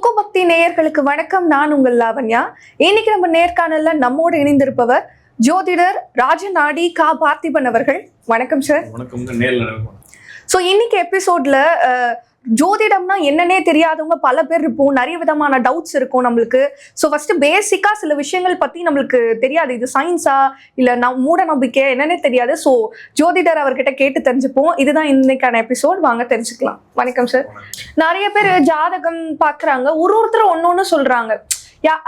சுக்கு பக்தி நேயர்களுக்கு வணக்கம். நான் உங்கள் லாவண்யா. இன்னைக்கு நம்ம நேர்காணல்ல நம்மோடு இணைந்திருப்பவர் ஜோதிடர் ராஜநாடி கா பார்த்திபன் அவர்கள். வணக்கம் சார். வணக்கம். ஸோ இன்னைக்கு எபிசோட்ல ஜோதிடம்னா என்னன்னே தெரியாதவங்க பல பேர் இருப்போம். நிறைய விதமான டவுட்ஸ் இருக்கும் நம்மளுக்கு. ஸோ ஃபர்ஸ்ட் பேசிக்கா சில விஷயங்கள் பத்தி நம்மளுக்கு தெரியாது. இது சயின்ஸா இல்ல மூட நம்பிக்கை என்னன்னே தெரியாது. ஸோ ஜோதிடர் அவர்கிட்ட கேட்டு தெரிஞ்சுப்போம். இதுதான் இன்னைக்கான எபிசோட். வாங்க தெரிஞ்சுக்கலாம். வணக்கம் சார். நிறைய பேர் ஜாதகம் பாக்குறாங்க, ஒருத்தர் ஒன்னொன்னு சொல்றாங்க.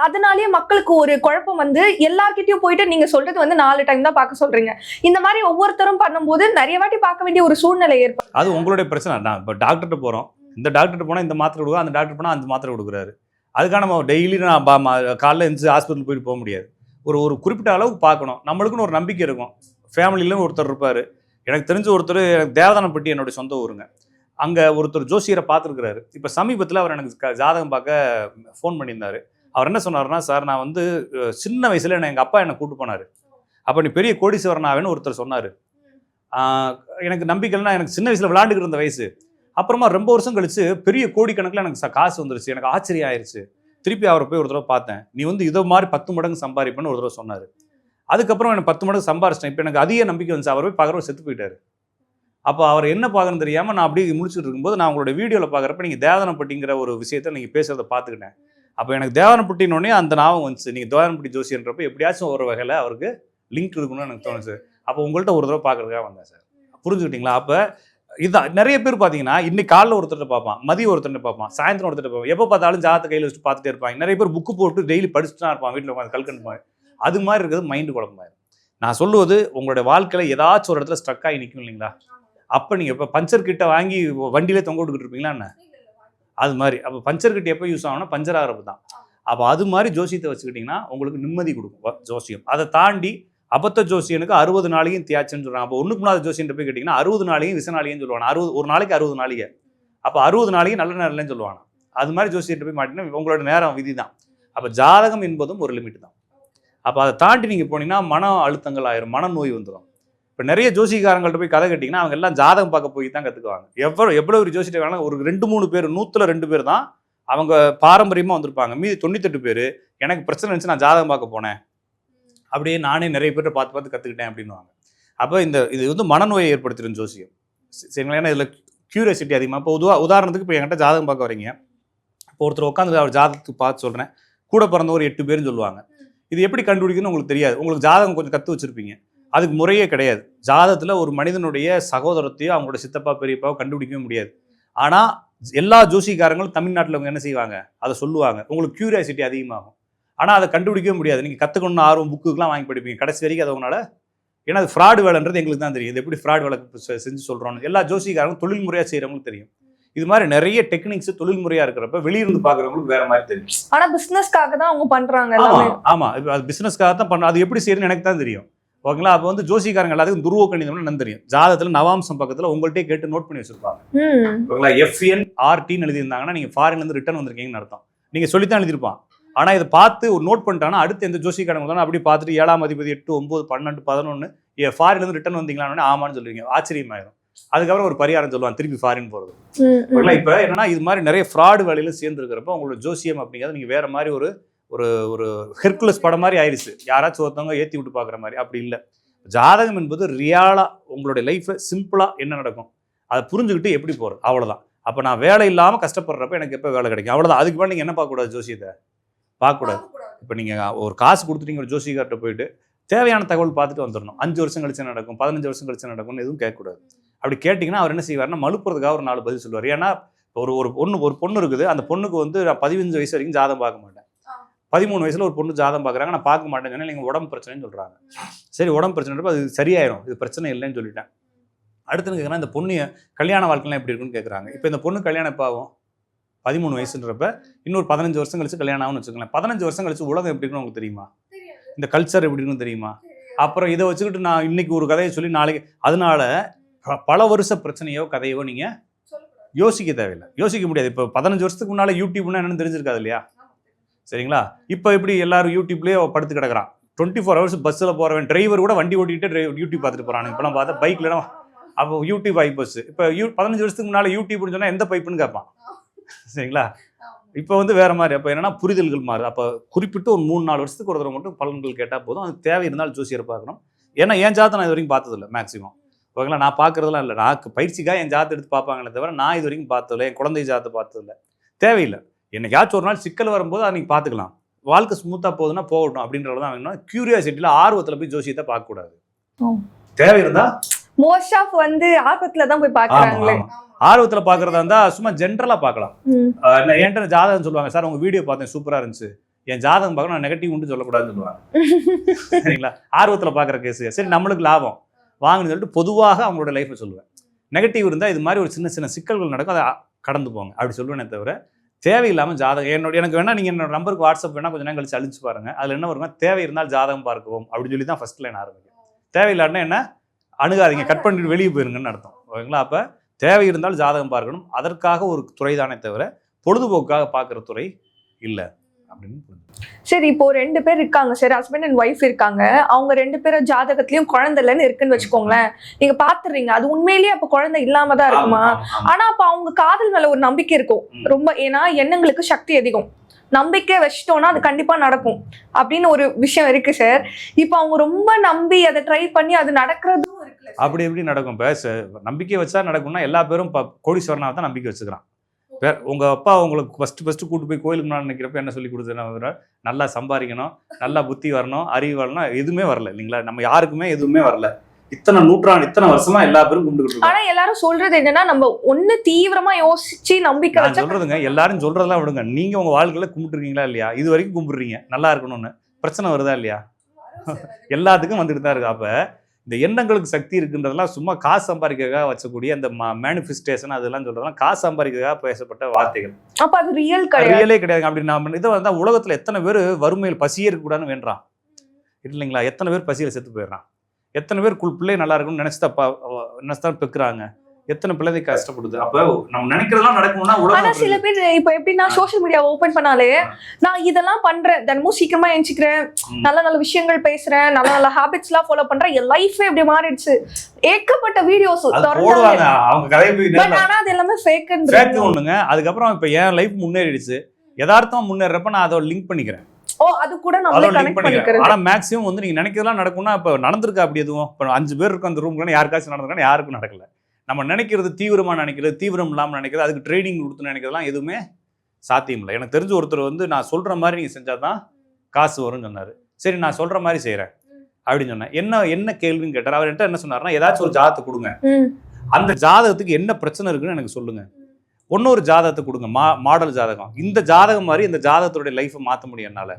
அதனாலேயே மக்களுக்கு ஒரு குழப்பம் வந்து எல்லார்கிட்டயும் போயிட்டு நீங்க சொல்றது வந்து 4 டைம் தான் பார்க்க சொல்றீங்க. இந்த மாதிரி ஒவ்வொருத்தரும் பண்ணும்போது நிறைய வாட்டி பார்க்க வேண்டிய ஒரு சூழ்நிலை ஏற்படும். அது உங்களுடைய பிரச்சனை. நான் இப்போ டாக்டர்கிட்ட போறோம், இந்த டாக்டர் போனா இந்த மாத்திரை கொடுக்குறோம், அந்த டாக்டர் போனா அந்த மாத்திரை கொடுக்குறாரு. அதுக்காக நம்ம டெய்லி நான் காலைல எழுந்து ஹாஸ்பிட்டல் போயிட்டு போக முடியாது. ஒரு குறிப்பிட்ட அளவுக்கு பார்க்கணும். நம்மளுக்குன்னு ஒரு நம்பிக்கை இருக்கும். ஃபேமிலியிலும் ஒருத்தர் இருப்பாரு. எனக்கு தெரிஞ்ச ஒருத்தர், எனக்கு தேவதானப்பட்டி என்னுடைய சொந்த ஊருங்க. அங்கே ஒருத்தர் ஜோசியரை பார்த்துருக்கிறாரு. இப்போ சமீபத்தில் அவர் எனக்கு ஜாதகம் பார்க்க ஃபோன் பண்ணியிருந்தாரு. அவர் என்ன சொன்னார்னா, சார் நான் வந்து சின்ன வயசுல எங்கள் அப்பா என்னை கூட்டு போனார். அப்போ நீ பெரிய கோடீஸ்வரன் ஆவேன்னு ஒருத்தர் சொன்னார். எனக்கு நம்பிக்கைன்னா, எனக்கு சின்ன வயசில் விளையாண்டுக்கிட்டு இருந்த வயசு. அப்புறமா ரொம்ப வருஷம் கழிச்சு பெரிய கோடிக்கணக்கில் எனக்கு காசு வந்துருச்சு. எனக்கு ஆச்சரியம் ஆயிடுச்சு. திருப்பி அவரை போய் ஒரு தடவை பார்த்தேன். நீ வந்து இதை மாதிரி 10 மடங்கு சம்பாதிப்பேன்னு ஒரு தடவை சொன்னார். அதுக்கப்புறம் எனக்கு 10 மடங்கு சம்பாரிச்சிட்டேன். இப்போ எனக்கு அதிக நம்பிக்கை வந்துச்சு. அவர் போய் பார்க்குறவர் செத்து போயிட்டார். அப்போ அவர் என்ன பார்க்கணும்னு தெரியாமல் நான் அப்படியே முடிச்சுட்டு இருக்கும்போது நான் உங்களோட வீடியோவில் பார்க்குறப்ப நீங்கள் தேவதானப்பட்டிங்கிற ஒரு விஷயத்தை நீங்கள் பேசுகிறத பார்த்துக்கிட்டேன். அப்போ எனக்கு தேவதானப்பட்டினோடனே அந்த ஞாபகம் வந்துச்சு. நீங்கள் தேவதானப்பட்டி ஜோசியன்றப்போ எப்படியாச்சும் ஒரு வகையில் அவருக்கு லிங்க் இருக்கணும்னு எனக்கு தோணுச்சு. அப்போ உங்கள்கிட்ட ஒரு தடவை பார்க்குறதுக்காக வந்தேன் சார். புரிஞ்சுக்கிட்டீங்களா? அப்போ இதுதான் நிறைய பேர் பார்த்தீங்கன்னா, இன்னைக்கு காலைல ஒருத்தர் பார்ப்பான், மதியம் ஒருத்தர் பார்ப்பான், சாயந்தரம் ஒருத்தர் பார்ப்பான். எப்போ பார்த்தாலும் ஜாதகத்தை கையில் வச்சுட்டு பார்த்துட்டே இருப்பாங்க. நிறைய பேர் புக்கு போட்டு டெய்லி படிச்சுட்டு தான் இருப்பான். வீட்டில் உட்காந்து கல்கண்டுப்பாங்க. அது மாதிரி இருக்கிறது மைண்டு குழப்பமாயிரும். நான் சொல்லுவது, உங்களுடைய வாழ்க்கையில் ஏதாச்சும் ஒரு இடத்துல ஸ்ட்ரக் ஆகி நிற்கும் இல்லைங்களா? அப்போ நீங்கள் இப்போ பஞ்சர் கிட்ட வாங்கி வண்டியிலே தொங்க விட்டுக்கிட்டு இருப்பீங்களா என்ன? அது மாதிரி. அப்போ பஞ்சர் கிட்ட எப்போ யூஸ் ஆகும்னா பஞ்சர் ஆகிறப்ப தான். அப்போ அது மாதிரி ஜோசியத்தை வச்சுக்கிட்டிங்கன்னா உங்களுக்கு நிம்மதி கொடுக்கும் ஜோசியம். அதை தாண்டி அபத்த ஜோசியனுக்கு 60 நாளையும் தியாச்சுன்னு சொல்கிறாங்க. அப்போ 1க்கு 3 ஜோசியன் போய் கேட்டிங்கன்னா 60 நாளையும் விச நாளையும் சொல்லுவாங்க. ஒரு நாளைக்கு 60 நாளிகை. அப்போ 60 நாளையும் நல்ல நேரம்னு சொல்லுவாங்க. அது மாதிரி ஜோசியர்கிட்ட போய் மாட்டிங்கன்னா உங்களோட நேரம் விதி தான். அப்போ ஜாதகம் என்பதும் ஒரு லிமிட் தான். அப்போ அதை தாண்டி நீங்கள் போனீங்கன்னா மன அழுத்தங்கள் ஆயிரும், மனநோய் வந்துடும். இப்போ நிறைய ஜோசிகாரங்கள்ட்ட போய் கதை கேட்டிங்கன்னா அவங்க எல்லாம் ஜாதகம் பார்க்க போய் தான் கற்றுக்குவாங்க. எவ்வளோ ஒரு ஜோசியத்தை வேணாலும் ஒரு 2-3 பேர், 100ல் 2 பேர் தான் அவங்க பாரம்பரியமாக வந்திருப்பாங்க. மீதி 98 பேர் எனக்கு பிரச்சனை இருந்துச்சு, நான் ஜாதகம் பார்க்க போனேன், அப்படியே நானே நிறைய பேர்ட்ட பார்த்து கற்றுக்கிட்டேன் அப்படின்வாங்க. அப்போ இது வந்து மனநோயை ஏற்படுத்திடும் ஜோசியம். சரிங்களா? ஏன்னா இதில் க்யூரியாசிட்டி அதிகமாக. இப்போ உதாரணத்துக்கு இப்போ என்கிட்ட ஜாதகம் பார்க்க வரீங்க. இப்போ ஒருத்தர் உட்காந்து அவர் ஜாதகத்துக்கு பார்த்து சொல்கிறேன், கூட பிறந்த ஒரு 8 பேர்னு சொல்லுவாங்க. இது எப்படி கண்டுபிடிக்கணும்னு உங்களுக்கு தெரியாது. உங்களுக்கு ஜாதகம் கொஞ்சம் கற்று வச்சுருப்பீங்க. அதுக்கு முறையே கிடையாது. ஜாதகத்தில் ஒரு மனிதனுடைய சகோதரத்தையோ அவங்களோட சித்தப்பா பெரியப்பாவோ கண்டுபிடிக்கவே முடியாது. ஆனால் எல்லா ஜோசிகாரங்களும் தமிழ்நாட்டில் அவங்க என்ன செய்வாங்க, அதை சொல்லுவாங்க. உங்களுக்கு க்யூரியாசிட்டி அதிகமாகும். ஆனால் அதை கண்டுபிடிக்கவே முடியாது. நீங்கள் கற்றுக்கணும்னு ஆர்வம் புக்குக்கெலாம் வாங்கி படிப்பீங்க. கடைசி வரைக்கும் அது உங்களால், ஏன்னா அது ஃப்ராடு வேலைன்றது எங்களுக்கு தான் தெரியும். இது எப்படி ஃப்ராட் வேலை செஞ்சு சொல்கிறோன்னு எல்லா ஜோசிகாரங்களும் தொழில் முறையாக செய்கிறவங்களுக்கு தெரியும். இது மாதிரி நிறைய டெக்னிக்ஸ் தொழில் முறையாக இருக்கிறப்ப வெளியிருந்து பார்க்குறவங்களுக்கு வேற மாதிரி தெரியும். ஆனால் பிஸ்னஸ்க்காக தான் அவங்க பண்ணுறாங்க. ஆமாம், அது பிஸ்னஸ்க்காக தான் பண்ணுறோம். அது எப்படி செய்யணும்னு எனக்கு தான் தெரியும். ஓகேங்களா? அப்போ வந்து ஜோசிக்காரங்க எல்லாத்துக்கும் துருவ கணிதம்னு என்ன தெரியும். ஜாதகத்தில் நவாம்சம் பக்கத்தில் உங்கள்கிட்டே கேட்டு நோட் பண்ணி வச்சிருப்பாங்க. ஓகேங்களா? FNRTன்னு எழுதியிருந்தாங்கன்னா நீங்கள் ஃபாரின்லேருந்து ரிட்டர்ன் வந்திருக்கீங்கன்னு அர்த்தம். நீங்கள் சொல்லித்தான் எழுதியிருப்பான். ஆனால் இதை பார்த்து ஒரு நோட் பண்ணிட்டாங்கன்னா அடுத்து எந்த ஜோசிக்காரங்க தான் அப்படி பார்த்துட்டு 7ஆம் அதிபதி 8, 9, 12, 11 ஃபாரின்லேருந்து ரிட்டர்ன் வந்தீங்களான்னு ஆமான்னு சொல்லுவீங்க. ஆச்சரியமாயிரும். அதுக்கப்புறம் ஒரு பரிகாரம் சொல்லுவாங்க, திருப்பி ஃபாரின் போகிறது. இப்போ என்னன்னா இது மாதிரி நிறைய ஃப்ராடு வேலையில சேர்ந்துருக்கிறப்ப உங்களோட ஜோசியம் அப்படிங்கிறது நீங்கள் வேற மாதிரி ஒரு ஒரு ஹெர்குலஸ் படம் மாதிரி ஆயிடுச்சு. யாராச்சும் ஒருத்தவங்க ஏற்றி விட்டு பார்க்குற மாதிரி. அப்படி இல்லை. ஜாதகம் என்பது ரியாலாக உங்களுடைய லைஃப்பில் சிம்பிளாக என்ன நடக்கும் அதை புரிஞ்சுக்கிட்டு எப்படி போகிறது, அவ்வளோதான். அப்போ நான் வேலை இல்லாமல் கஷ்டப்படுறப்ப எனக்கு எப்போ வேலை கிடைக்கும், அவ்வளோதான். அதுக்கு மேலே நீங்கள் என்ன பார்க்கக்கூடாது, ஜோசியத்தை பார்க்கக்கூடாது. இப்போ நீங்கள் ஒரு காசு கொடுத்துட்டீங்க ஒரு ஜோசிகார்ட்ட போயிட்டு தேவையான தகவல் பார்த்துட்டு வந்துடணும். 5 வருஷம் கழிச்சு நடக்கும், 15 வருஷம் கழிச்சு நடக்கும்னு எதுவும் கேட்கக்கூடாது. அப்படி கேட்டிங்கன்னா அவர் என்ன செய்வார்னா மலுப்புறதுக்காக ஒரு 4 பதில் சொல்லுவார். ஏன்னா ஒரு பொண்ணு இருக்குது. அந்த பொண்ணுக்கு வந்து நான் 15 வயசு வரைக்கும் ஜாதகம் பார்க்க மாட்டேன். 13 வயசுல ஒரு பொண்ணு ஜாதகம் பார்க்குறாங்க, நான் பார்க்க மாட்டேன்னு சொன்னால் நீங்கள் உடம்பு பிரச்சனைன்னு சொல்கிறாங்க. சரி, உடம்பு பிரச்சனைப்போ அது சரியாயிரும், இது பிரச்சனை இல்லைன்னு சொல்லிட்டேன். அடுத்து கேட்குறேன், இந்த பொண்ணு கல்யாண வாழ்க்கைலாம் எப்படி இருக்குன்னு கேட்குறாங்க. இப்போ இந்த பொண்ணு கல்யாணம் எப்போ ஆகும்? 13 வயசுன்றப்ப இன்னொரு 15 வருஷம் கழிச்சு கல்யாணம் ஆகும்னு வச்சுக்கோங்களேன். 15 வருஷம் கழிச்சு உலகம் எப்படி இருக்குன்னு உங்களுக்கு தெரியுமா? இந்த கல்ச்சர் எப்படி இருக்குன்னு தெரியுமா? அப்புறம் இதை வச்சுக்கிட்டு நான் இன்னைக்கு ஒரு கதையை சொல்லி நாளைக்கு, அதனால பல வருஷ பிரச்சனையோ கதையோ நீங்கள் யோசிக்க தேவையில்லை, யோசிக்க முடியாது. இப்போ 15 வருஷத்துக்கு முன்னால் யூடியூப்னா என்னன்னு தெரிஞ்சிருக்காது இல்லையா? சரிங்களா? இப்போ எப்படி எல்லாரும் யூடியூப்லேயே படுத்து கிடக்குறான். 24 ஹவர்ஸ் பஸ்ஸில் போகிறவன் டிரைவர் கூட வண்டி ஓட்டிகிட்டு யூடியூப் பார்த்துட்டு போகிறாங்க. இப்போலாம் பார்த்தா பைக்லாம் அப்போ யூடியூப் ஆகி பஸ். இப்போ 15 வருஷத்துக்கு முன்னால் யூடியூப்னு சொன்னால் எந்த பைப்புன்னு கேட்பான். சரிங்களா? இப்போ வந்து வேற மாதிரி. அப்போ என்னன்னா புரிதல்கள் மாறுது. அப்போ குறிப்பிட்டு ஒரு 3-4 வருஷத்துக்கு ஒரு தடவை மட்டும் பலன்கள் கேட்டால் போதும். அது தேவை இருந்தால் ஜோசியரை பார்க்கணும். ஏன்னா என் ஜாதத்தை நான் இது வரைக்கும் பார்த்ததில்ல மேக்ஸிமம். ஓகேங்களா, நான் பார்க்கறதுலாம் இல்லை. நான் பயிற்சிக்காக என் ஜாதத்தை எடுத்து பார்ப்பாங்களே தவிர நான் இது வரைக்கும் பார்த்ததில்லை. என் குழந்தை ஜாதத்தை பார்த்ததில்லை. தேவையில்லை. என்னைக்காச்சும் ஒரு நாள் சிக்கல் வரும்போது அன்னைக்கு பார்த்துக்கலாம். வாழ்க்கை ஸ்மூத்தாக போகுதுன்னா போகட்டும் அப்படின்றத தான் வேணும். கியூரியாசிட்டியில் ஆர்வத்தில் போய் ஜோசியத்தை பார்க்கக்கூடாது. தேவை இருந்தா மோஸ்ட் ஆஃப் வந்து ஆர்வத்துல தான் போய் பாக்குறாங்களே. ஆர்வத்துல பாக்குறதா இருந்தா சும்மா ஜென்ரலா பார்க்கலாம். என்கிட்ட ஜாதகம் சொல்லுவாங்க, சார் உங்க வீடியோ பார்த்தேன் சூப்பரா இருந்துச்சு, என் ஜாதகம் பார்க்கணும், நான் நெகட்டிவ் உண்டு சொல்லக்கூடாதுன்னு சொல்லுவாங்க. சரிங்களா, ஆர்வத்துல பாக்குற கேஸ். சரி நம்மளுக்கு லாபம் வாங்கணும்னு சொல்லிட்டு பொதுவாக அவங்களோட லைஃப்பை சொல்லுவேன். நெகட்டிவ் இருந்தா இது மாதிரி ஒரு சின்ன சின்ன சிக்கல்கள் நடக்கும், அதை கடந்து போங்க அப்படி சொல்லுவேனே தவிர தேவையில்லாமல் ஜாதகம் எனக்கு வேணா நீங்கள் என்னோட நம்பருக்கு வாட்ஸ்அப் வேணா கொஞ்சம் நேரம் கழிச்சு அழிச்சு பாருங்க. அதில் என்ன வருங்க, தேவை இருந்தால் ஜாதகம் பார்க்கவும் அப்படின்னு சொல்லி தான் ஃபர்ஸ்ட் லைன் ஆரம்பிக்கும். தேவையில்லாட்டினா என்ன, அணுகாதீங்க, கட் பண்ணிட்டு வெளியே போயிருங்கன்னு அர்த்தம். ஓகேங்களா, அப்போ தேவை இருந்தால் ஜாதகம் பார்க்கணும். அதற்காக ஒரு துறை தானே தவிர பொழுதுபோக்காக பார்க்குற துறை இல்லை அப்படின்னு. சரி, இப்போ 2 பேர் இருக்காங்க, சரி ஹஸ்பண்ட் அண்ட் ஒய்ஃப் இருக்காங்க, அவங்க 2 பேரும் ஜாதகத்திலயும் குழந்தை இல்லைன்னு இருக்குன்னு வச்சுக்கோங்களேன். நீங்க பாத்துறீங்க, அது உண்மையிலேயே அப்ப குழந்தை இல்லாம தான் இருக்குமா? ஆனா அப்ப அவங்க காதல் மேல ஒரு நம்பிக்கை இருக்கும் ரொம்ப. ஏன்னா எண்ணங்களுக்கு சக்தி அதிகம், நம்பிக்கை வச்சிட்டோம்னா அது கண்டிப்பா நடக்கும் அப்படின்னு ஒரு விஷயம் இருக்கு சார். இப்போ அவங்க ரொம்ப நம்பி அதை ட்ரை பண்ணி அது நடக்கிறதும் இருக்குல்ல. அப்படி எப்படி நடக்கும்? இப்போ நம்பிக்கை வச்சா நடக்கும்னா எல்லா பேரும் கோடீஸ்வரனாக தான் நம்பிக்கை வச்சுக்கிறான். உங்க அப்பா உங்களுக்கு ஃபர்ஸ்ட் கூட்டு போய் கோயிலுக்கு நான் நினைக்கிறப்ப என்ன சொல்லி கொடுத்தேன், நல்லா சம்பாதிக்கணும், நல்லா புத்தி வரணும், அறிவு வரணும், எதுவுமே வரல இல்லைங்களா? நம்ம யாருக்குமே எதுவுமே வரல. இத்தனை வருஷமா எல்லா பேரும் கும்பிட்டு. ஆனா எல்லாரும் சொல்றது என்னன்னா, நம்ம ஒண்ணு தீவிரமா யோசிச்சு நம்பிக்கை வச்சா சொல்றதுங்க. எல்லாரும் சொல்றதெல்லாம் விடுங்க. நீங்க உங்க வாழ்க்கையில கும்பிட்டுருக்கீங்களா இல்லையா? இது வரைக்கும் கும்பிடுறீங்க, நல்லா இருக்கணும்னு. பிரச்சனை வருதா இல்லையா? எல்லாத்துக்கும் வந்துட்டு தான் இருக்கு. அப்ப இந்த எண்ணங்களுக்கு சக்தி இருக்குன்றதெல்லாம் சும்மா காசு சம்பாதிக்கிறதுக்காக வச்சக்கூடிய அந்த மேனிஃபெஸ்டேஷன் அதெல்லாம் சொல்றதெல்லாம் காசு சம்பாதிக்கிறதுக்காக பேசப்பட்ட வார்த்தைகள். அப்ப அது ரியலே கிடையாது. அப்படி நம்ம இதை வந்து உலகத்துல எத்தனை பேர் வறுமையில் பசியே இருக்கக்கூடாதுன்னு வேண்டாம் இல்லைங்களா? எத்தனை பேர் பசியில செத்து போயிடுறான்? எத்தனை பேர் பிள்ளை நல்லா இருக்கும்னு நினைச்சுதான் பெக்குறாங்க? எத்தனை பிள்ளை கஷ்டப்படுது? அப்ப நம்ம நினைக்கிறதெல்லாம் நடக்கணும்னா ஆனா சில பேர் இப்ப எப்படின்னா சோசியல் மீடியா ஓபன் பண்ணாலே நான் இதெல்லாம் பண்றேன், தினமும் சீக்கிரமா எழுந்திக்கிறேன், நல்ல நல்ல விஷயங்கள் பேசுறேன், நல்ல நல்ல ஹாபிட்ஸ் எல்லாம் ஃபாலோ பண்றேன், என் லைஃபே இப்படி மாறிடுச்சு, ஏகப்பட்ட வீடியோஸ் போடுவாங்க. அவங்க கதை ஆனா அது எல்லாமே ஃபேக் ஒண்ணுங்க. அதுக்கப்புறம் இப்ப என் லைஃப் முன்னேறிடுச்சு, யதார்த்தம் முன்னேறப்ப நான் அதை லிங்க் பண்ணிக்கிறேன். அது கூட நம்ம கனெக்ட் பண்ணிக்கிறோம். ஆனா மேக்ஸிமம் வந்து நீங்க நினைக்கிறதெல்லாம் நடக்கும்னா இப்ப நடந்திருக்கா? அப்படி எதுவும் இப்ப 5 பேர் இருக்கும் அந்த ரூம்ல, யாருக்காச்சும் நடந்திருக்கா? யாருக்கும் நடக்கல. நம்ம நினைக்கிறது தீவிரமா நினைக்கிறது, தீவிரம் இல்லாமல் நினைக்கிறது, அதுக்கு ட்ரைனிங் கொடுத்து நினைக்கிறதுலாம் எதுவுமே சாத்தியம் இல்லை. எனக்கு தெரிஞ்ச ஒருத்தர் வந்து நான் சொல்ற மாதிரி நீங்க செஞ்சாதான் காசு வரும்னு சொன்னாரு. சரி நான் சொல்ற மாதிரி செய்யறேன் அப்படின்னு சொன்னேன். என்ன கேள்வின்னு கேட்டார். அவர் என்ன சொன்னாருன்னா, ஏதாச்சும் ஒரு ஜாதகத்தை கொடுங்க, அந்த ஜாதகத்துக்கு என்ன பிரச்சனை இருக்குன்னு எனக்கு சொல்லுங்க, ஒரு ஜாதகத்தை கொடுங்க, மாடல் ஜாதகம், இந்த ஜாதகம் மாதிரி இந்த ஜாதகத்தோட லைஃப்பை மாற்ற முடியும் என்னால,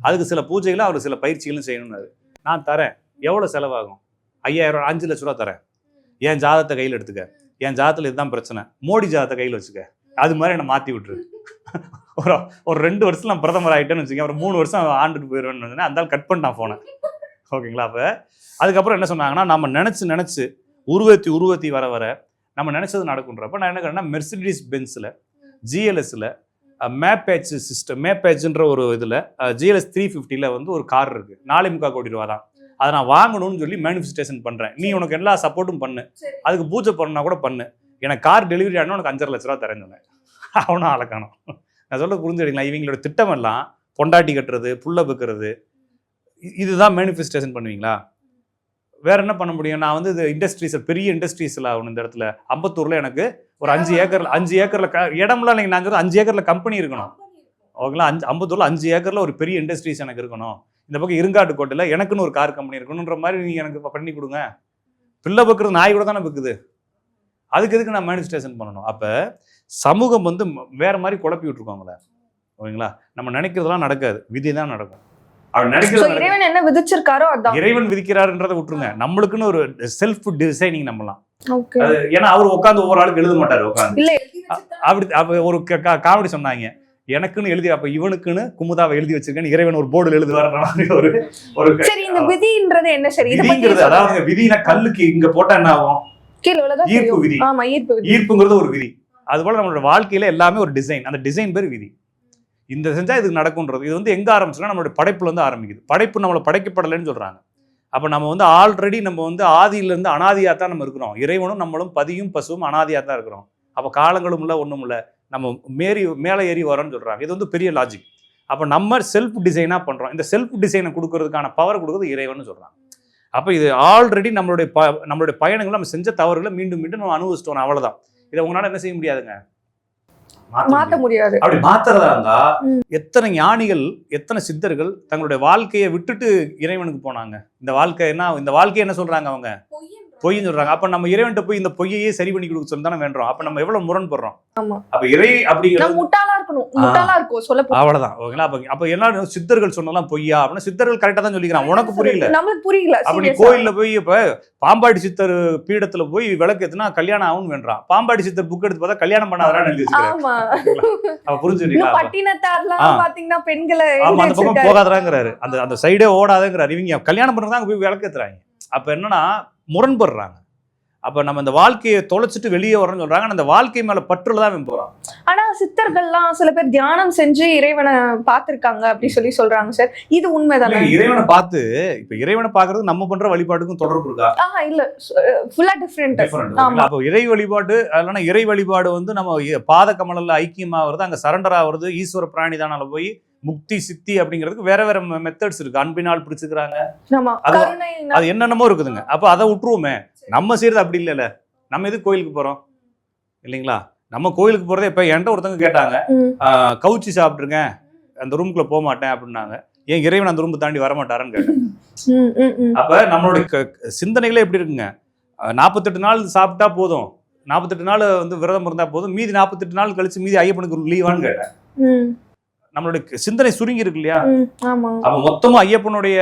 அதுக்கு சில பூஜைகளும் அவர் சில பயிற்சிகளும் செய்யணும்னாரு. நான் தரேன், எவ்வளவு செலவாகும்? 5000 5 லட்ச ரூபா தரேன், என் ஜாதகத்தை கையில் எடுத்துக்க, என் ஜாதகத்தில் இதுதான் பிரச்சனை, மோடி ஜாதகத்தை கையில் வச்சுக்க, அது மாதிரி என்னை மாற்றி விட்டுரு. ஒரு 2 வருஷம் நான் பிரதமர் ஆகிட்டேன்னு வச்சுக்கேன், ஒரு 3 வருஷம் ஆண்டுட்டு போயிடுவேன்னு அந்த கட் பண்ணிட்டான் ஃபோனை. ஓகேங்களா? அப்போ அதுக்கப்புறம் என்ன சொன்னாங்கன்னா, நம்ம நினச்சி உருவத்தி வர நம்ம நினச்சது நடக்குன்றப்ப நான் என்ன பண்ணேன்னா, மெர்சிடிஸ் பென்ஸில் ஜிஎல்எஸ்ல மேப்பேஜ்ன்ற ஒரு இதில் ஜிஎல்எஸ் 350 வந்து ஒரு கார் இருக்குது, 4.25 கோடி ரூபா தான். அதை நான் வாங்கணும்னு சொல்லி மேனிஃபெஸ்டேஷன் பண்ணுறேன். நீ உனக்கு எல்லா சப்போர்ட்டும் பண்ணு, அதுக்கு பூஜை பண்ணா கூட பண்ணு, எனக்கு கார் டெலிவரி ஆனால் உனக்கு 5.5 லட்ச ரூபா தரேன்னு சொன்னேன். அவனும் ஆளக்கானோம். நான் சொல்ல புரிஞ்சுடுங்களா? இவங்களோட திட்டம் எல்லாம் பொண்டாட்டி கட்டுறது, புள்ள பெக்கிறது, இதுதான் மேனிஃபெஸ்டேஷன் பண்ணுவீங்களா? வேற என்ன பண்ண முடியும்? நான் வந்து இது இண்டஸ்ட்ரீஸ், பெரிய இண்டஸ்ட்ரீஸில் ஆகணும். இந்த இடத்துல அம்பத்தூரில் எனக்கு ஒரு 5 ஏக்கரில் இடம்லாம் நீங்கள் நான் சொல்றது 5 ஏக்கரில் கம்பெனி இருக்கணும். ஓகேங்களா? அம்பத்தூரில் 5 ஏக்கரில் ஒரு பெரிய இண்டஸ்ட்ரீஸ் எனக்கு இருக்கணும். இந்த பக்கம் இருங்காட்டுக்கோட்டையில் எனக்குன்னு ஒரு கார் கம்பெனி இருக்கணுன்ற மாதிரி நீங்கள் எனக்கு பண்ணி கொடுங்க. பிள்ளை பக்கிறது நாய் கூட தானே பக்குது, அதுக்கு எதுக்கு நான் மேனிஃபெஸ்டேஷன் பண்ணணும்? அப்போ சமூகம் வந்து வேற மாதிரி குழப்பி விட்டுருக்கோங்களே. ஓகேங்களா? நம்ம நினைக்கிறதெல்லாம் நடக்காது, விதி தான் நடக்கும். இறைவன் என்ன விதிச்சிருக்காரோ அதான் இறைவன் விதிக்கிறாருன்றதை விட்டுருங்க. நம்மளுக்குன்னு ஒரு செல்ஃப் டிசைனிங் நம்மலாம். ஏன்னா அவர் உட்காந்து ஒவ்வொரு ஆளுக்கு எழுத மாட்டாரு. உட்காந்து அப்படி ஒரு காமெடி சொன்னாங்க, எனக்குன்னு எழுதி, அப்ப இவனுக்குன்னு குமுதாவை எழுதி வச்சிருக்கேன், இறைவன் ஒரு போர்டுல எழுதுவாருன்ற மாதிரி ஒரு சரி. இந்த விதின்றது என்ன? சரி, விதிங்கிறது அதாவது விதினா கல்லுக்கு இங்க போட்டா என்ன ஆகும்? ஈர்ப்பு விதி. ஈர்ப்புங்கிறது ஒரு விதி. அதுபோல நம்மளோட வாழ்க்கையில எல்லாமே ஒரு டிசைன், அந்த டிசைன் பேர் விதி. இந்த செஞ்சா இதுக்கு நடக்கும்ன்றது. இது வந்து எங்க ஆரம்பிச்சுன்னா நம்மளுடைய படைப்புல இருந்து ஆரம்பிக்குது. படைப்பு நம்மளை படைக்கப்படலைன்னு சொல்றாங்க. அப்ப நம்ம வந்து ஆல்ரெடி நம்ம வந்து ஆதியில இருந்து அனாதியா தான் நம்ம இருக்கிறோம். இறைவனும் நம்மளும் பதியும் பசுவும் அனாதியா தான் இருக்கிறோம். அப்ப காலங்களும் இல்ல, ஒண்ணும் இல்ல, நம்ம மேலே ஏறி வரோன்னு சொல்கிறாங்க. இது வந்து பெரிய லாஜிக். அப்போ நம்ம செல்ஃப் டிசைனாக பண்ணுறோம். இந்த செல்ஃப் டிசைனை கொடுக்கறதுக்கான பவர் கொடுக்குறது இறைவன் சொல்கிறாங்க. அப்போ இது ஆல்ரெடி நம்மளுடைய பயணங்கள் நம்ம செஞ்ச தவறுகளை மீண்டும் மீண்டும் நம்ம அனுபவிச்சிட்டோம், அவ்வளோதான். இதை உங்களால் என்ன செய்ய முடியாதுங்க, மாத்த முடியாது. அப்படி மாத்துறதா இருந்தா எத்தனை ஞானிகள் எத்தனை சித்தர்கள் தங்களுடைய வாழ்க்கையை விட்டுட்டு இறைவனுக்கு போனாங்க. இந்த வாழ்க்கையை என்ன சொல்றாங்க, அவங்க பொய்ன்னு சொல்றாங்க. அப்ப நம்ம இறைவன்கிட்ட போய் இந்த பொய்யையே சரி பண்ணி கொடுக்க சொல்லி தானே வேண்டோம். அப்ப நம்ம எவ்வளவு முரண்படுறோம். அப்ப இறை அப்படிங்கிறது முட்டாளா இருக்கணும், முட்டாளா இருக்கும் சொல்ல. அவ்வளவுதான். ஓகேங்களா? அப்ப என்ன சித்தர்கள் சொன்னலாம் பொய்யா அப்படின்னா சித்தர்கள் கரெக்டா தான் சொல்லிக்கிறான், உனக்கு புரியல, நம்மளுக்கு புரியல. அப்படி கோயில்ல போய் இப்ப பாம்பாடி சித்தர் பீடத்துல போய் விளக்கு ஏத்துனா கல்யாணம் ஆகும் வேண்டாம். பாம்பாடி சித்தர் புக் எடுத்து பார்த்தா கல்யாணம் பண்ணாதான் எழுதி வச்சிருக்காங்க. புரிஞ்சுக்கிறீங்களா? பட்டினத்தார்லாம் பாத்தீங்கன்னா பெண்களை அந்த பக்கம் போகாதறாங்கிறாரு, அந்த சைடே ஓடாதங்கிறாரு. இவங்க கல்யாணம் பண்றதாங்க போய் விளக்கு ஏத்துறாங்க. அப்ப என்னன்னா முரண்படுறாங்க. அப்ப நம்ம இந்த வாழ்க்கையை தொலைச்சிட்டு வெளியே வரணும்னு சொல்றாங்க. அந்த வாழ்க்கை மேல பற்றுல தான் போறோம். ஆனா சித்தர்கள்லாம் சில பேர் தியானம் செஞ்சு இறைவனை பார்த்திருக்காங்க அப்படி சொல்றாங்க சார். இது உண்மைதானே? இறைவனை பார்த்து இப்ப இறைவனை பார்க்கறது நம்ம பண்ற வழிபாட்டுக்கும் தொடர்பு இருக்கா? இல்ல, ஃபுல்லா டிஃபரெண்ட். அப்போ இறை வழிபாடு இல்லைன்னா இறை வழிபாடு வந்து நம்ம பாத கமலல்ல ஐக்கியமாகிறது, அங்க சரண்டர் ஆகுறது, ஈஸ்வர பிராணிதானால போய் முக்தி சித்தி அப்படிங்கிறதுக்கு வேற வேற மெத்தட்ஸ் இருக்கு. அன்பினால் பிடிச்சுக்கிறாங்க, அது என்னென்னமோ இருக்குதுங்க. அப்ப அதை விட்டுருவோமே. நம்ம செய்யறது அப்படி இல்லைல்ல. நம்ம எதுக்கு கோயிலுக்கு போறோம் இல்லைங்களா? நம்ம கோயிலுக்கு போறதே இப்ப என்கிட்ட ஒருத்தவங்க கேட்டாங்க, கவுச்சி சாப்பிட்டுருங்க அந்த ரூமுக்குள்ள போக மாட்டேன் அப்படின்னாங்க. ஏன் இறைவன் அந்த ரூம் தாண்டி வரமாட்டாருன்னு கேட்டேன். அப்ப நம்மளுடைய சிந்தனைகளே எப்படி இருக்குங்க, 48 நாள் சாப்பிட்டா போதும், 48 நாள் வந்து விரதம் இருந்தா போதும், மீதி 48 நாள் கழிச்சு மீதி ஐயப்பனுக்கு லீவான்னு கேட்டேன். நம்மளுடைய சிந்தனை சுருங்கி இருக்கு இல்லையா? அப்ப மொத்தமும் ஐயப்பனுடைய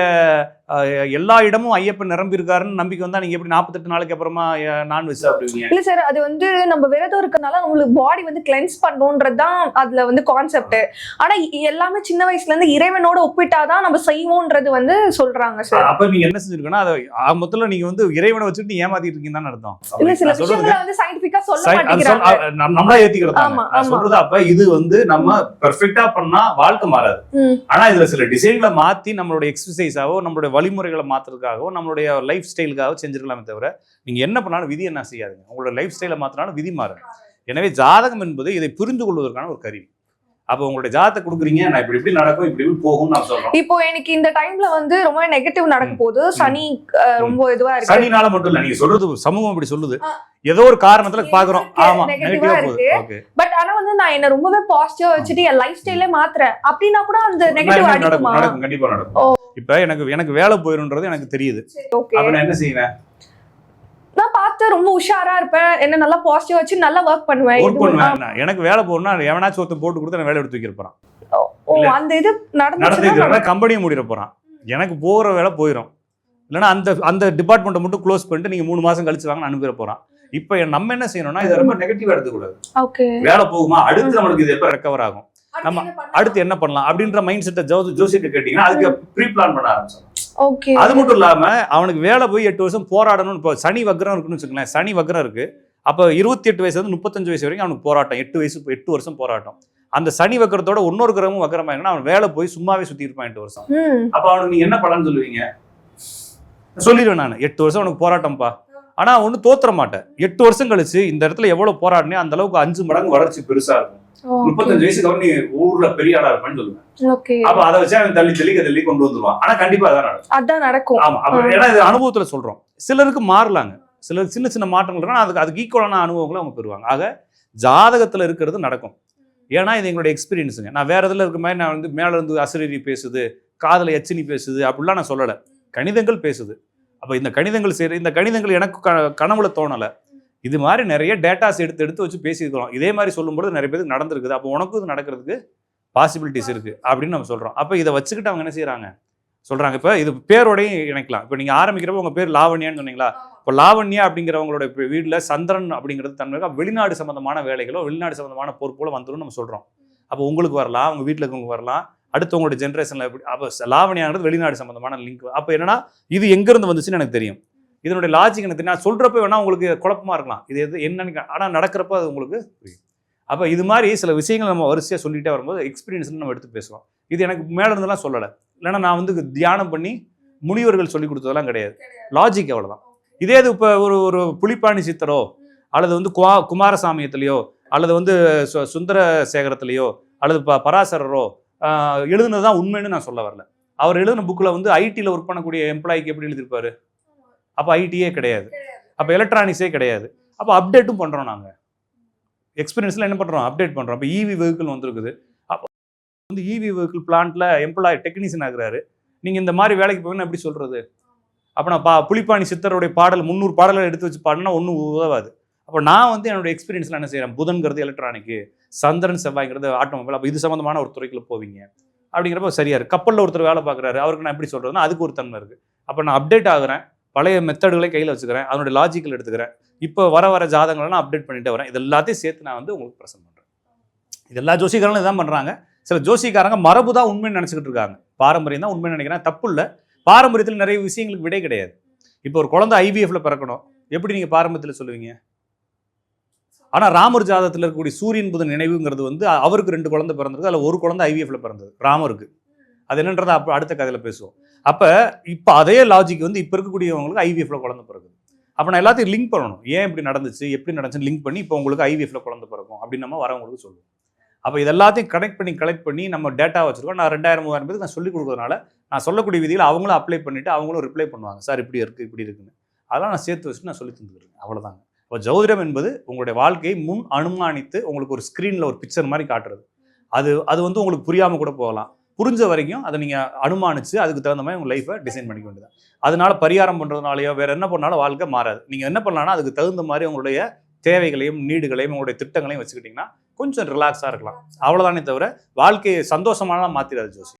எல்லா இடமும் ஐயப்பன் நிரம்பி இருக்காருன்னு நம்பிக்கை வந்தா நீங்க எப்படி 48 நாளைக்கு அப்புறமா நான்வெஜ் சாப்பிடுவீங்க? இல்ல சார், அது வந்து நம்ம விரதம் இருக்கனால உங்களுக்கு பாடி வந்து கிளென்ஸ் பண்ணணும்ன்றதுதான் அதுல வந்து கான்செப்ட். ஆனா எல்லாமே சின்ன வயசுல இருந்து இறைவனோட ஒப்பிட்டாதான் நம்ம செய்வோம்ன்றது வந்து சொல்றாங்க சார். அப்ப நீங்க என்ன செஞ்சிருக்கணும், அதை மொத்தத்துல நீங்க வந்து இறைவனை வச்சுட்டு ஏமாத்திட்டு இருக்கீங்கன்னு அர்த்தம். இல்ல, சில விஷயங்களை வந்து சயின்டிபிக்கா சொல்ல மாட்டேங்கிறாங்க, நம்மளா ஏத்திக்கிறோம். சொல்றது அப்ப இது வந்து நம்ம பெர்ஃபெக்ட்டா பண்ணா வாழ்க்கை மாறாது. ஆனா இதுல சில டிசைன்களை மாத்தி நம்மளுடைய எக்ஸசைஸாவோ நம்மளுடைய வழிமுறைகளை மாத்துறதுக்காகவோ நம்மளுடைய லைஃப் ஸ்டைலுக்காக செஞ்சிருக்கலாமே தவிர நீங்க என்ன பண்ணாலும் விதி என்ன செய்யாதுங்க. உங்களோட லைஃப் ஸ்டைலை மாத்தினாலும் விதி மாறும். எனவே ஜாதகம் என்பது இதை புரிந்து கொள்வதற்கான ஒரு கருவி. அப்ப உங்களுடைய ஜாதகத்தை கொடுக்குறீங்க, நான் இப்படி நடக்கும் இப்படி போகும் நான் சொல்றேன். இப்போ எனக்கு இந்த டைம்ல வந்து ரொம்ப நெகட்டிவ் நடக்க போகுது, சனி ரொம்ப இதுவா இருக்கு. சனினால மட்டும் இல்ல, நீங்க சொல்றது சமூகம் அப்படி சொல்லுது, ஏதோ ஒரு காரணத்துல பாக்குறோம். ஆமா, நெகட்டிவா இருக்கு. பட் ஆனா வந்து நான் என்ன ரொம்பவே பாசிட்டிவா வச்சுட்டு என் லைஃப் ஸ்டைலே மாத்துறேன் அப்படின்னா கூட அந்த நெகட்டிவ் நடக்கும், கண்டிப்பா நடக்கும். இப்ப எனக்கு வேலை போயிருன்றது எனக்கு தெரியுது. அப்ப நான் என்ன செய்வேன், நான் பார்த்து ரொம்ப உஷாரா இருப்பேன், என்ன நல்லா பாசிட்டிவா வச்சு நல்லா ஒர்க் பண்ணுவேன். எனக்கு வேலை போறேன்னா எவனாச்சும் ஒருத்தன் போட்டு கொடுத்து நான் வேலை எடுத்து வைக்க போறான். அந்த இது நடந்துச்சுன்னா கம்பெனியை மூடிட போறான். எனக்கு போற வேலை போயிடும். இல்லைன்னா அந்த டிபார்ட்மெண்ட்டை மட்டும் க்ளோஸ் பண்ணிட்டு நீங்க 3 மாசம் கழிச்சு வாங்க அனுப்பிட போறான். இப்ப நம்ம என்ன செய்யணும்னா இதை ரொம்ப நெகட்டிவா எடுத்துக்கூடாது. வேலை போகுமா, அடுத்து நம்மளுக்கு இது எப்ப ரெக்கவர் ஆகும், நம்ம அடுத்து என்ன பண்ணலாம் அப்படின்ற மைண்ட் செட்டை ஜோசியத்தை கேட்டீங்கன்னா அதுக்கு ப்ரீ பிளான் பண்ண ஆரம்பிச்சோம். அது மட்டும் இல்லாம அவனுக்கு வேலை போய் 8 வருஷம் போராடணும். இப்போ சனி வக்ரம் இருக்குன்னு வச்சுக்கோங்களேன், சனி வக்ரம் இருக்கு. அப்போ 28 வயசுல இருந்து 35 வயசு வரைக்கும் அவனுக்கு போராட்டம், 8 வருஷம் போராட்டம். அந்த சனி வக்கரத்தோட இன்னொரு கிரகமும் வக்கரமா அவன் வேலை போய் சும்மாவே சுத்தி இருப்பான் 8 வருஷம். அப்ப அவனுக்கு நீங்க என்ன பலன்னு சொல்லுவீங்க? சொல்லிடுவேன் நான், 8 வருஷம் அவனுக்கு போராட்டம்ப்பா, ஆனா ஒண்ணு தோத்துற மாட்டேன். 8 வருஷம் கழிச்சு இந்த இடத்துல எவ்வளவு போராடினே அந்த அளவுக்கு 5 மடங்கு வளர்ச்சி பெருசா இருக்கும். 35 வயசுக்கு அப்புறம் நீ ஊர்ல பெரிய ஆளா இருப்பான்னு சொல்லுவேன். அப்ப அதை வச்சு அவன் தள்ளி கொண்டு வந்துருவான். ஆனா கண்டிப்பா அதான் நடக்கும். ஆமா, ஏன்னா இது அனுபவத்துல சொல்றோம். சிலருக்கு மாறலாங்க, சிலர் சின்ன சின்ன மாற்றங்கள் அதுக்கு ஈக்குவலான அனுபவங்களை அவங்க பெறுவாங்க. ஆக ஜாதகத்துல இருக்கிறது நடக்கும். ஏன்னா இது எங்களுடைய எக்ஸ்பீரியன்ஸுங்க. நான் வேற இதில் இருக்க மாதிரி நான் வந்து மேல இருந்து அசிரீரி பேசுது, காதல எச்சினி பேசுது அப்படிலாம் நான் சொல்லலை. கணிதங்கள் பேசுது. அப்போ இந்த கணிதங்கள் எனக்கு கனவுல தோணலை. இது மாதிரி நிறைய டேட்டாஸ் எடுத்து வச்சு பேசியிருக்கிறோம். இதே மாதிரி சொல்லும்போது நிறைய பேருக்கு நடந்திருக்குது. அப்போ உனக்கும் இது நடக்கிறதுக்கு பாசிபிலிட்டிஸ் இருக்கு அப்படின்னு நம்ம சொல்றோம். அப்போ இதை வச்சுக்கிட்டு அவங்க என்ன செய்யறாங்க சொல்றாங்க. இப்போ இது பேரோடையும் இணைக்கலாம். இப்போ நீங்க ஆரம்பிக்கிறப்ப உங்க பேர் லாவண்யான்னு சொன்னீங்களா, இப்போ லாவண்யா அப்படிங்கிறவங்களோட வீட்டில் சந்திரன் அப்படிங்கிறது தன்மை வெளிநாடு சம்பந்தமான வேலைகளோ வெளிநாடு சம்பந்தமான பொறுப்புகளோ வந்துடும் நம்ம சொல்றோம். அப்போ உங்களுக்கு வரலாம், உங்க வீட்டில் இருக்கவங்க வரலாம், அடுத்து உங்களோட ஜென்ரேஷன்ல எப்படி. அப்போ லாவண்யாங்கிறது வெளிநாடு சம்பந்தமான லிங்க். அப்போ என்னன்னா இது எங்கிருந்து வந்துச்சுன்னு எனக்கு தெரியும். இதனுடைய லாஜிக் எனக்கு தெரியும். நான் சொல்றப்ப வேணா உங்களுக்கு குழப்பமா இருக்கலாம், இது என்னன்னு, ஆனால் நடக்கிறப்ப அது உங்களுக்கு புரியும். அப்போ இது மாதிரி சில விஷயங்கள் நம்ம வரிசையாக சொல்லிகிட்டே வரும்போது எக்ஸ்பீரியன்ஸ்னு நம்ம எடுத்து பேசுவோம். இது எனக்கு மேலே இருந்தெல்லாம் சொல்லலை. இல்லைன்னா நான் வந்து தியானம் பண்ணி முனிவர்கள் சொல்லி கொடுத்ததெல்லாம் கிடையாது. லாஜிக் அவ்வளோதான். இதே இது இப்போ ஒரு புலிப்பாணி சித்தரோ அல்லது வந்து குமாரசாமியத்திலையோ அல்லது வந்து சுந்தர சேகரத்திலேயோ அல்லது பராசரரோ எழுதுனது தான் உண்மைன்னு நான் சொல்ல வரல. அவர் எழுதின புக்கில் வந்து ஐடியில் ஒர்க் பண்ணக்கூடிய எம்ப்ளாய்க்கு எப்படி எழுதியிருப்பாரு? அப்போ ஐடியே கிடையாது, அப்போ எலக்ட்ரானிக்ஸே கிடையாது. அப்போ அப்டேட்டும் பண்ணுறோம், நாங்கள் எக்ஸ்பீரியன்ஸில் என்ன பண்ணுறோம், அப்டேட் பண்ணுறோம். அப்போ இவி வெஹிக்கிள் வந்துருக்குது. அப்போ வந்து இவி வெஹிக்கிள் பிளான்ட்டில் எம்ப்ளாய் டெக்னீஷியன் ஆகுறாரு. நீங்கள் இந்த மாதிரி வேலைக்கு போகணும்னு எப்படி சொல்கிறது? அப்போ நான் புலிப்பாணி சித்தருடைய பாடல் 300 பாடல்களை எடுத்து வச்சு பாடினா ஒன்றும் உதவாது. அப்போ நான் வந்து என்னோட எக்ஸ்பீரியன்ஸில் என்ன செய்கிறேன், புதன்கிறது எலக்ட்ரானிக்கு, சந்திரன் செவ்வாய்ங்கிறது ஆட்டோமொபைல், அப்போ இது சம்மந்தமான ஒரு துறைக்குள்ள போவீங்க அப்படிங்கிறப்ப சரியா இருக்கு. கப்பலில் ஒருத்தர் வேலை பார்க்குறாரு, அவருக்கு நான் எப்படி சொல்கிறதுனா அதுக்கு ஒரு தன்மை இருக்குது. அப்போ நான் அப்டேட் ஆகுறேன், பழைய மெத்தடுகளை கையில் வச்சுக்கிறேன், அதனுடைய லாஜிக்கல் எடுத்துக்கிறேன், இப்போ வர ஜாதகங்களை நான் அப்டேட் பண்ணிட்டு வரேன். இது எல்லாத்தையும் சேர்த்து நான் வந்து உங்களுக்கு ப்ரெசென்ட் பண்ணுறேன். இது எல்லா ஜோசிக்காரங்களும் இதான் பண்ணுறாங்க. சில ஜோசிக்காரங்க மரபு தான் உண்மைன்னு நினச்சிக்கிட்டு இருக்காங்க, பாரம்பரியம் தான் உண்மைன்னு நினைக்கிறேன். தப்பு இல்லை, பாரம்பரியத்தில் நிறைய விஷயங்களுக்கு விடை கிடையாது. இப்போ ஒரு குழந்தை ஐவிஎஃப்ல பிறக்கணும், எப்படி நீங்கள் பாரம்பரியத்தில் சொல்லுவீங்க? ஆனால் ராமர் ஜாதகத்தில் இருக்கக்கூடிய சூரியன் புதன் நினைவுங்கிறது வந்து அவருக்கு 2 குழந்தை பிறந்திருக்கு, அதில் ஒரு குழந்தை ஐவிஎஃப்ல பிறந்தது ராமருக்கு. அது என்னன்றதை அப்போ அடுத்த கதையில் பேசுவோம். அப்போ இப்போ அதே லாஜிக் வந்து இப்போ இருக்கக்கூடியவங்களுக்கு ஐவிஎஃப்ல குழந்தை பிறகுது. அப்போ நான் எல்லாத்தையும் லிங்க் பண்ணணும், ஏன் இப்படி நடந்துச்சு, எப்படி நடந்துச்சுன்னு லிங்க் பண்ணி இப்போ உங்களுக்கு ஐவிஎஃப்ல குழந்தை பிறக்கும் அப்படின்னு நம்ம வரவங்களுக்கு சொல்லுவோம். அப்போ இது எல்லாத்தையும் கலெக்ட் பண்ணி நம்ம டேட்டா வச்சுருக்கோம். நான் 2000-3000 பேருக்கு நான் சொல்லிக் கொடுக்கறதுனால நான் சொல்லக்கூடிய விதியில் அவங்களும் அப்ளை பண்ணிவிட்டு அவங்களும் ரிப்ளை பண்ணுவாங்க, சார் இப்படி இருக்குது இப்படி இருக்குன்னு. அதெல்லாம் நான் சேர்த்து வச்சுட்டு நான் சொல்லி தந்துருக்கேன், அவ்வளோதாங்க. இப்போ ஜோதிடம் என்பது உங்களுடைய வாழ்க்கையை முன் அனுமானித்து உங்களுக்கு ஒரு ஸ்க்ரீனில் ஒரு பிக்சர் மாதிரி காட்டுறது. அது வந்து உங்களுக்கு புரியாமல் கூட போகலாம், புரிஞ்ச வரைக்கும் அதை நீங்கள் அனுமானித்து அதுக்கு தகுந்த மாதிரி உங்கள் லைஃப்பை டிசைன் பண்ணிக்க வேண்டியதான். அதனால பரிகாரம் பண்ணுறதுனாலையோ வேறு என்ன பண்ணாலும் வாழ்க்கை மாறாது. நீங்கள் என்ன பண்ணலாம்னா அதுக்கு தகுந்த மாதிரி உங்களுடைய தேவைகளையும் நீடுகளையும் உங்களுடைய திட்டங்களையும் வச்சுக்கிட்டிங்கன்னா கொஞ்சம் ரிலாக்ஸாக இருக்கலாம், அவ்வளோதானே தவிர வாழ்க்கையை சந்தோஷமானலாம் மாற்றிடாது ஜோசி.